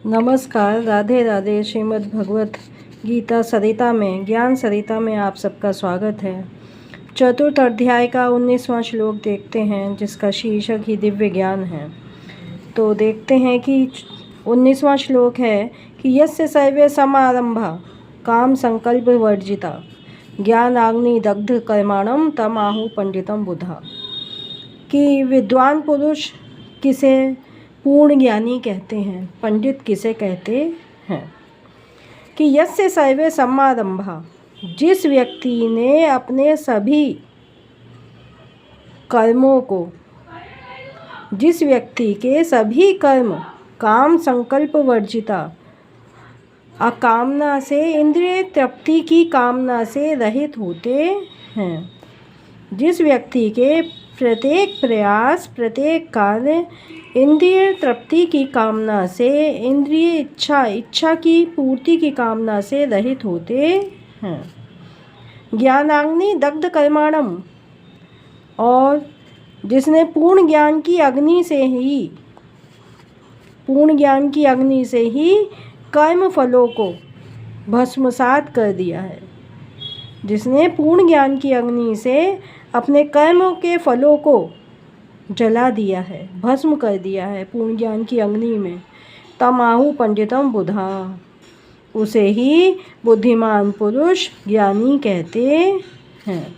नमस्कार, राधे राधे। श्रीमद् भगवत गीता सरिता में, ज्ञान सरिता में आप सबका स्वागत है। चतुर्थ अध्याय का 19वां श्लोक देखते हैं, जिसका शीर्षक ही दिव्य ज्ञान है। तो देखते हैं कि 19वां श्लोक है कि यस्य सर्वे समारंभा काम संकल्प वर्जिता ज्ञानाग्नि दग्ध कर्माणम तम आहु पंडितम बुधा। कि विद्वान पुरुष किसे पूर्ण ज्ञानी कहते हैं, पंडित किसे कहते हैं। कि यस्य सर्वे समारंभा, जिस व्यक्ति ने अपने सभी कर्मों को, जिस व्यक्ति के सभी कर्म काम संकल्प वर्जिता, अकामना से, इंद्रिय तृप्ति की कामना से रहित होते हैं। जिस व्यक्ति के प्रत्येक प्रयास, प्रत्येक कार्य इंद्रिय तृप्ति की कामना से, इंद्रिय इच्छा की पूर्ति की कामना से रहित होते हैं। ज्ञानाग्नि दग्ध कर्माणम, और जिसने पूर्ण ज्ञान की अग्नि से ही कर्म फलों को भस्मसात कर दिया है। जिसने पूर्ण ज्ञान की अग्नि से अपने कर्मों के फलों को जला दिया है, भस्म कर दिया है पूर्ण ज्ञान की अग्नि में, तमाहु पंडितम बुधा, उसे ही बुद्धिमान पुरुष ज्ञानी कहते हैं।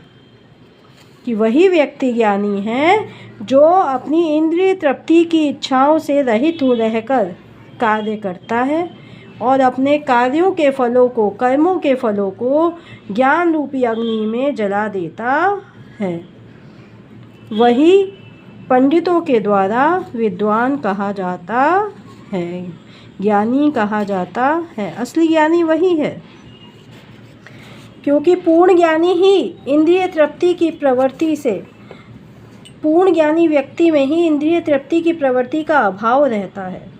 कि वही व्यक्ति ज्ञानी है जो अपनी इंद्रिय तृप्ति की इच्छाओं से रहित हो रहकर कार्य करता है और अपने कार्यों के फलों को, कर्मों के फलों को ज्ञान रूपी अग्नि में जला देता है। वही पंडितों के द्वारा विद्वान कहा जाता है, ज्ञानी कहा जाता है। असली ज्ञानी वही है, क्योंकि पूर्ण ज्ञानी ही इंद्रिय तृप्ति की प्रवृत्ति से, पूर्ण ज्ञानी व्यक्ति में ही इंद्रिय तृप्ति की प्रवृत्ति का अभाव रहता है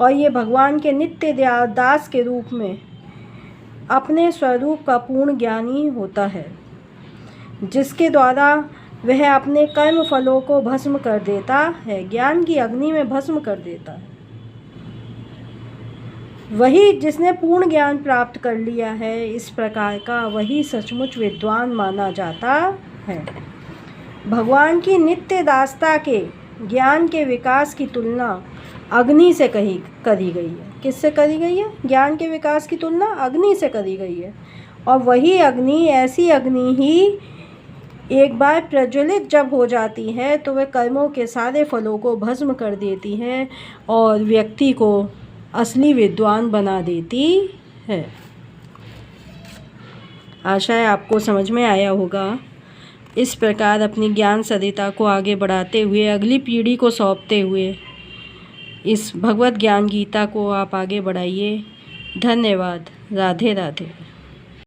और ये भगवान के नित्य दास के रूप में अपने स्वरूप का पूर्ण ज्ञानी होता है, जिसके द्वारा वह अपने कर्म फलों को भस्म कर देता है, ज्ञान की अग्नि में भस्म कर देता है। वही जिसने पूर्ण ज्ञान प्राप्त कर लिया है इस प्रकार का, वही सचमुच विद्वान माना जाता है। भगवान की नित्य दासता के ज्ञान के विकास की तुलना अग्नि से करी गई है। किससे करी गई है? ज्ञान के विकास की तुलना अग्नि से करी गई है। और वही अग्नि, ऐसी अग्नि ही एक बार प्रज्वलित जब हो जाती है तो वह कर्मों के सारे फलों को भस्म कर देती है और व्यक्ति को असली विद्वान बना देती है। आशा है आपको समझ में आया होगा। इस प्रकार अपनी ज्ञान सरिता को आगे बढ़ाते हुए, अगली पीढ़ी को सौंपते हुए इस भगवत ज्ञान गीता को आप आगे बढ़ाइए। धन्यवाद। राधे राधे।